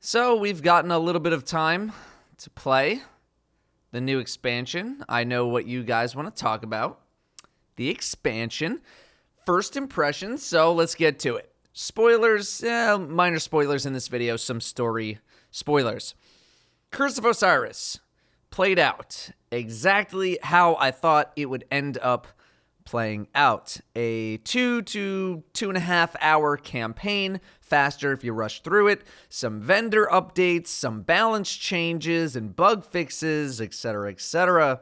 So we've gotten a little bit of time to play the new expansion. I know what you guys want to talk about. The expansion. First impressions, so let's get to it. Spoilers, minor spoilers in this video, some story spoilers. Curse of Osiris played out exactly how I thought it would end up playing out. A 2 to 2.5 hour campaign, faster if you rush through it, some vendor updates, some balance changes and bug fixes, etc., etc.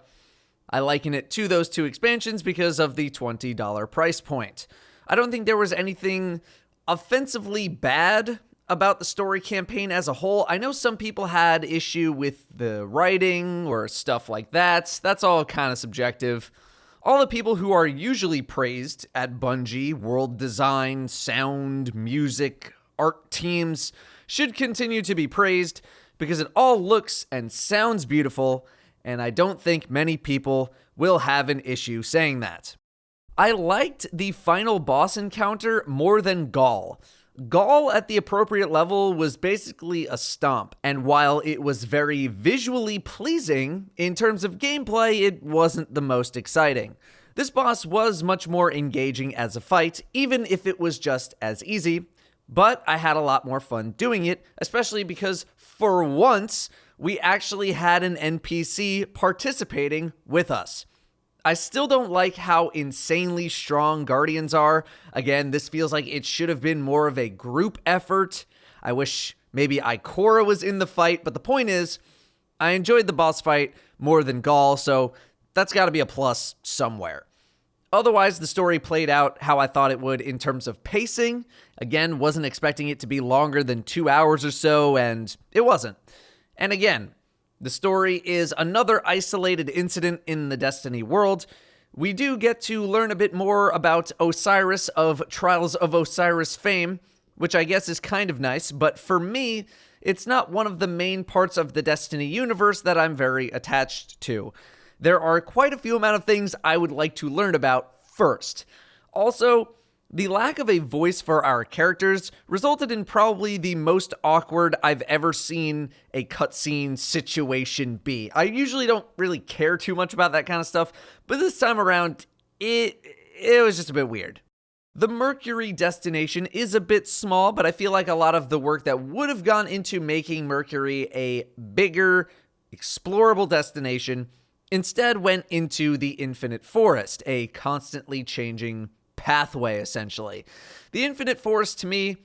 I liken it to those two expansions because of the $20 price point. I don't think there was anything offensively bad about the story campaign as a whole. I know some people had issue with the writing or stuff like that. That's all kind of subjective. All the people who are usually praised at Bungie, world design, sound, music, art teams, should continue to be praised because it all looks and sounds beautiful, and I don't think many people will have an issue saying that. I liked the final boss encounter more than Gaul. Gaul at the appropriate level was basically a stomp, and while it was very visually pleasing, in terms of gameplay, it wasn't the most exciting. This boss was much more engaging as a fight, even if it was just as easy, but I had a lot more fun doing it, especially because, for once, we actually had an NPC participating with us. I still don't like how insanely strong Guardians are. Again, this feels like it should have been more of a group effort. I wish maybe Ikora was in the fight, but the point is, I enjoyed the boss fight more than Gaul, so that's got to be a plus somewhere. Otherwise, the story played out how I thought it would in terms of pacing. Again, wasn't expecting it to be longer than 2 hours or so, and it wasn't. And again, the story is another isolated incident in the Destiny world. We do get to learn a bit more about Osiris of Trials of Osiris fame, which I guess is kind of nice, but for me, it's not one of the main parts of the Destiny universe that I'm very attached to. There are quite a few amount of things I would like to learn about first. Also, the lack of a voice for our characters resulted in probably the most awkward I've ever seen a cutscene situation be. I usually don't really care too much about that kind of stuff, but this time around, it was just a bit weird. The Mercury destination is a bit small, but I feel like a lot of the work that would have gone into making Mercury a bigger, explorable destination instead went into the Infinite Forest, a constantly changing pathway, essentially. The Infinite Forest, to me,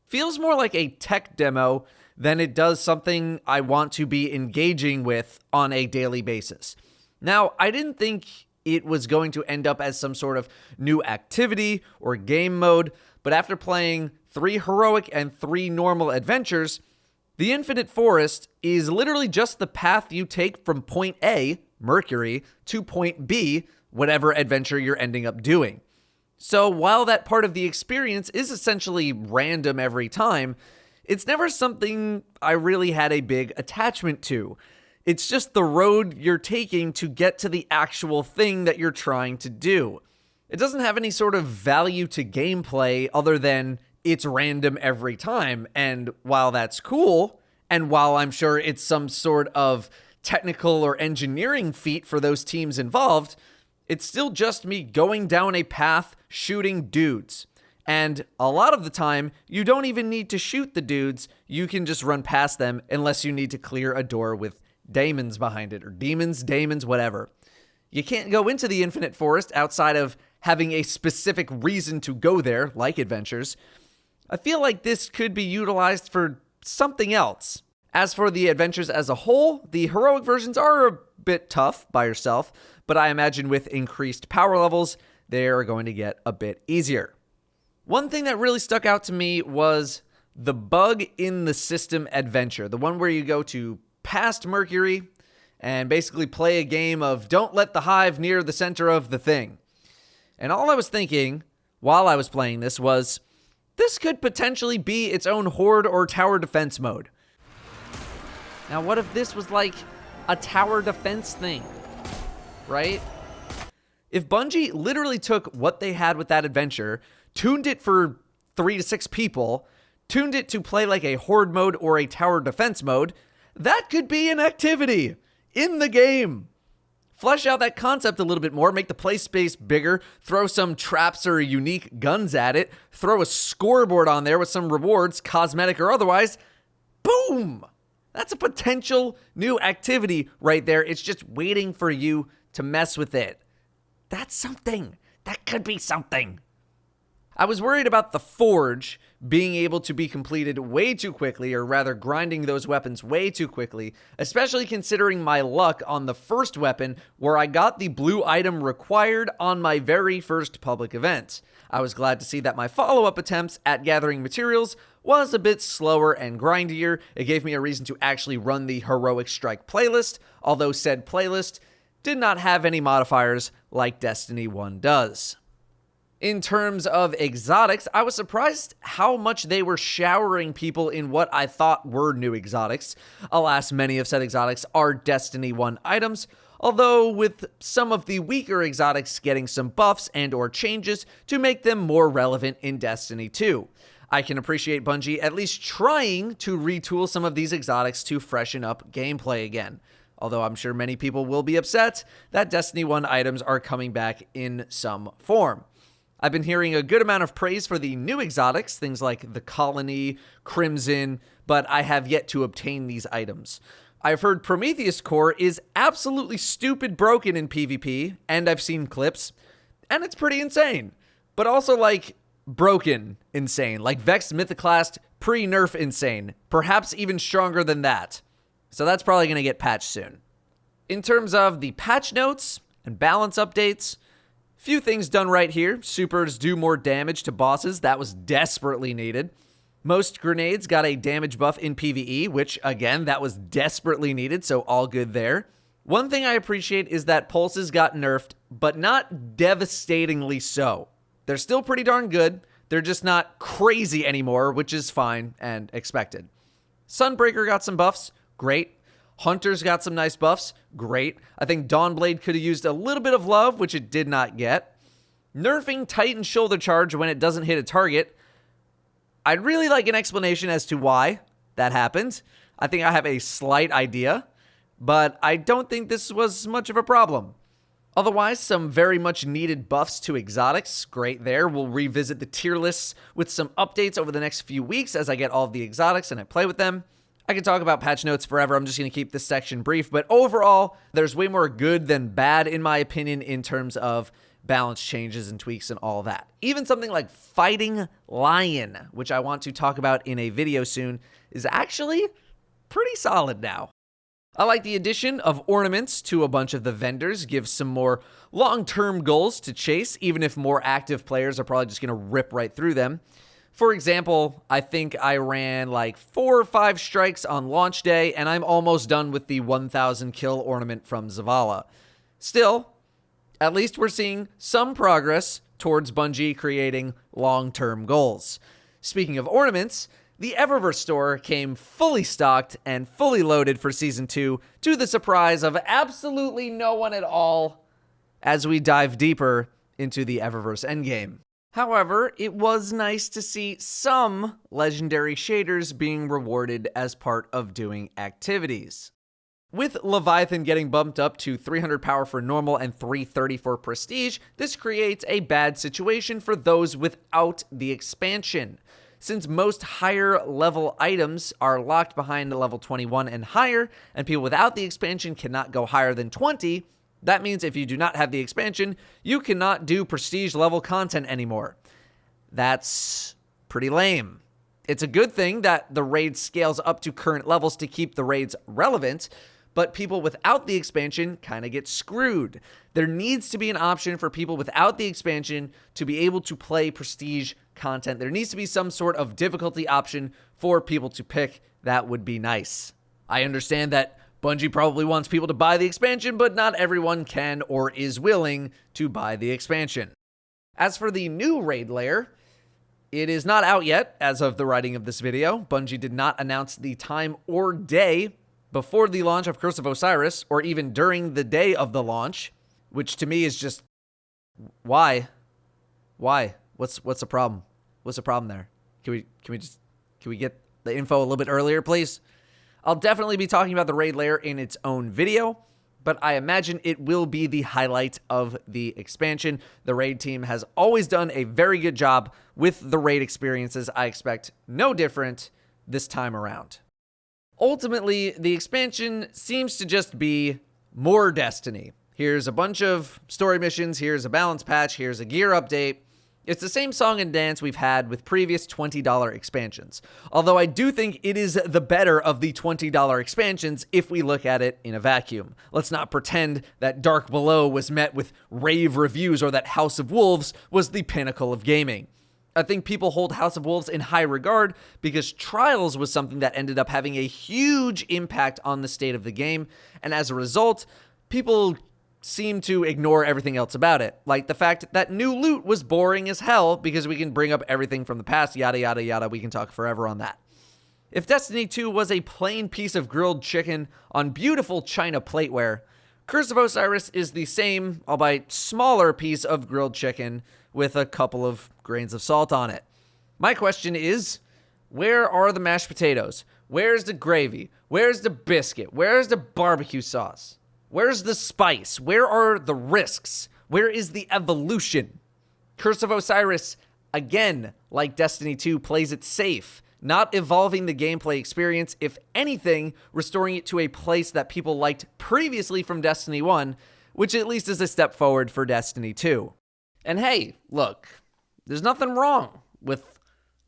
feels more like a tech demo than it does something I want to be engaging with on a daily basis. Now, I didn't think it was going to end up as some sort of new activity or game mode, but after playing 3 heroic and 3 normal adventures, the Infinite Forest is literally just the path you take from point A, Mercury, to point B, whatever adventure you're ending up doing. So while that part of the experience is essentially random every time, it's never something I really had a big attachment to. It's just the road you're taking to get to the actual thing that you're trying to do. It doesn't have any sort of value to gameplay other than it's random every time, and while that's cool, and while I'm sure it's some sort of technical or engineering feat for those teams involved, it's still just me going down a path shooting dudes. And a lot of the time, you don't even need to shoot the dudes, you can just run past them unless you need to clear a door with daemons behind it, or demons, whatever. You can't go into the Infinite Forest outside of having a specific reason to go there, like adventures. I feel like this could be utilized for something else. As for the adventures as a whole, the heroic versions are a bit tough by yourself, but I imagine with increased power levels, they are going to get a bit easier. One thing that really stuck out to me was the bug in the system adventure, the one where you go to past Mercury and basically play a game of don't let the hive near the center of the thing. And all I was thinking while I was playing this was, this could potentially be its own horde or tower defense mode. Now, what if this was like a tower defense thing, right? If Bungie literally took what they had with that adventure, tuned it for 3 to 6 people, tuned it to play like a horde mode or a tower defense mode, that could be an activity in the game. Flesh out that concept a little bit more, make the play space bigger, throw some traps or unique guns at it, throw a scoreboard on there with some rewards, cosmetic or otherwise. Boom! That's a potential new activity right there. It's just waiting for you to mess with it. That's something. That could be something. I was worried about the Forge being able to be completed way too quickly, or rather grinding those weapons way too quickly, especially considering my luck on the first weapon where I got the blue item required on my very first public event. I was glad to see that my follow-up attempts at gathering materials was a bit slower and grindier. It gave me a reason to actually run the Heroic Strike playlist, although said playlist did not have any modifiers like Destiny 1 does. In terms of exotics, I was surprised how much they were showering people in what I thought were new exotics. Alas, many of said exotics are Destiny 1 items, although with some of the weaker exotics getting some buffs and or changes to make them more relevant in Destiny 2. I can appreciate Bungie at least trying to retool some of these exotics to freshen up gameplay again. Although I'm sure many people will be upset that Destiny 1 items are coming back in some form. I've been hearing a good amount of praise for the new exotics, things like the Colony, Crimson, but I have yet to obtain these items. I've heard Prometheus Core is absolutely stupid broken in PvP, and I've seen clips, and it's pretty insane. But also, like, broken insane. Like Vex Mythoclast pre-nerf insane. Perhaps even stronger than that. So that's probably going to get patched soon. In terms of the patch notes and balance updates, few things done right here. Supers do more damage to bosses. That was desperately needed. Most grenades got a damage buff in PvE, which, again, that was desperately needed, so all good there. One thing I appreciate is that pulses got nerfed, but not devastatingly so. They're still pretty darn good. They're just not crazy anymore, which is fine and expected. Sunbreaker got some buffs. Great. Hunter's got some nice buffs. Great. I think Dawnblade could have used a little bit of love, which it did not get. Nerfing Titan Shoulder Charge when it doesn't hit a target. I'd really like an explanation as to why that happened. I think I have a slight idea, but I don't think this was much of a problem. Otherwise, some very much needed buffs to exotics. Great there. We'll revisit the tier lists with some updates over the next few weeks as I get all of the exotics and I play with them. I could talk about patch notes forever. I'm just going to keep this section brief. But overall, there's way more good than bad, in my opinion, in terms of balance changes and tweaks and all that. Even something like Fighting Lion, which I want to talk about in a video soon, is actually pretty solid now. I like the addition of ornaments to a bunch of the vendors, gives some more long-term goals to chase, even if more active players are probably just going to rip right through them. For example, I think I ran like 4 or 5 strikes on launch day, and I'm almost done with the 1,000 kill ornament from Zavala. Still, at least we're seeing some progress towards Bungie creating long-term goals. Speaking of ornaments, the Eververse store came fully stocked and fully loaded for Season 2 to the surprise of absolutely no one at all as we dive deeper into the Eververse endgame. However, it was nice to see some legendary shaders being rewarded as part of doing activities. With Leviathan getting bumped up to 300 power for normal and 330 for prestige, this creates a bad situation for those without the expansion. Since most higher level items are locked behind level 21 and higher, and people without the expansion cannot go higher than 20, that means if you do not have the expansion, you cannot do prestige level content anymore. That's pretty lame. It's a good thing that the raid scales up to current levels to keep the raids relevant, but people without the expansion kind of get screwed. There needs to be an option for people without the expansion to be able to play prestige content. There needs to be some sort of difficulty option for people to pick. That would be nice. I understand that Bungie probably wants people to buy the expansion, but not everyone can or is willing to buy the expansion. As for the new raid layer, it is not out yet as of the writing of this video. Bungie did not announce the time or day before the launch of Curse of Osiris, or even during the day of the launch, which to me is just, why? What's the problem? What's the problem there? Can we just Can we get the info a little bit earlier, please? I'll definitely be talking about the raid layer in its own video, but I imagine it will be the highlight of the expansion. The raid team has always done a very good job with the raid experiences. I expect no different this time around. Ultimately, the expansion seems to just be more Destiny. Here's a bunch of story missions, here's a balance patch, here's a gear update. It's the same song and dance we've had with previous $20 expansions. Although I do think it is the better of the $20 expansions if we look at it in a vacuum. Let's not pretend that Dark Below was met with rave reviews or that House of Wolves was the pinnacle of gaming. I think people hold House of Wolves in high regard because Trials was something that ended up having a huge impact on the state of the game, and as a result, people seem to ignore everything else about it. Like the fact that new loot was boring as hell because we can bring up everything from the past, yada, yada, yada. We can talk forever on that. If Destiny 2 was a plain piece of grilled chicken on beautiful China plateware, Curse of Osiris is the same, albeit smaller piece of grilled chicken with a couple of grains of salt on it. My question is, where are the mashed potatoes? Where's the gravy? Where's the biscuit? Where's the barbecue sauce? Where's the spice? Where are the risks? Where is the evolution? Curse of Osiris, again, like Destiny 2, plays it safe, not evolving the gameplay experience, if anything, restoring it to a place that people liked previously from Destiny 1, which at least is a step forward for Destiny 2. And hey, look, there's nothing wrong with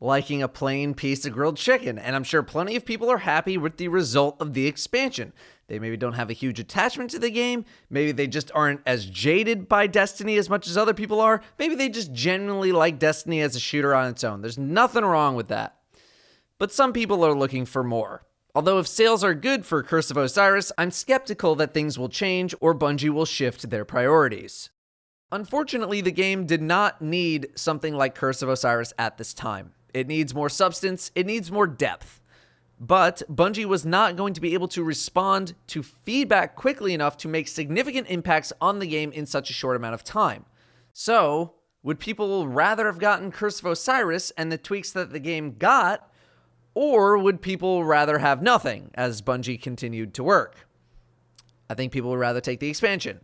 liking a plain piece of grilled chicken, and I'm sure plenty of people are happy with the result of the expansion. They maybe don't have a huge attachment to the game, maybe they just aren't as jaded by Destiny as much as other people are, maybe they just genuinely like Destiny as a shooter on its own. There's nothing wrong with that. But some people are looking for more. Although if sales are good for Curse of Osiris, I'm skeptical that things will change or Bungie will shift their priorities. Unfortunately, the game did not need something like Curse of Osiris at this time. It needs more substance, it needs more depth. But Bungie was not going to be able to respond to feedback quickly enough to make significant impacts on the game in such a short amount of time. So, would people rather have gotten Curse of Osiris and the tweaks that the game got, or would people rather have nothing as Bungie continued to work? I think people would rather take the expansion.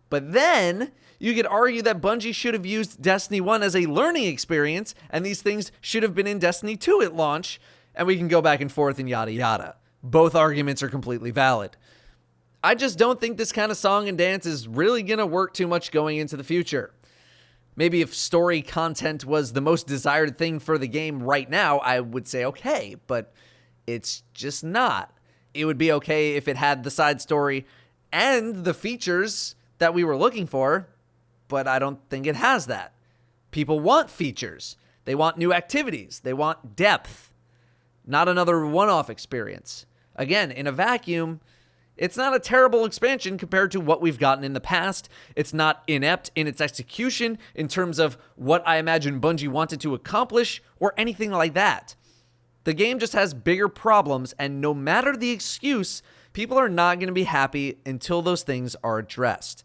But then, you could argue that Bungie should have used Destiny 1 as a learning experience, and these things should have been in Destiny 2 at launch, and we can go back and forth and yada yada. Both arguments are completely valid. I just don't think this kind of song and dance is really going to work too much going into the future. Maybe if story content was the most desired thing for the game right now, I would say okay, but it's just not. It would be okay if it had the side story and the features that we were looking for, but I don't think it has that. People want features. They want new activities. They want depth, not another one-off experience. Again, in a vacuum, it's not a terrible expansion compared to what we've gotten in the past. It's not inept in its execution in terms of what I imagine Bungie wanted to accomplish or anything like that. The game just has bigger problems, and no matter the excuse, people are not going to be happy until those things are addressed.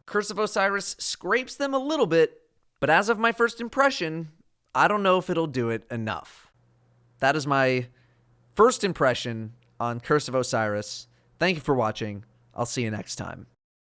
Curse of Osiris scrapes them a little bit, but as of my first impression, I don't know if it'll do it enough. That is my first impression on Curse of Osiris. Thank you for watching. I'll see you next time.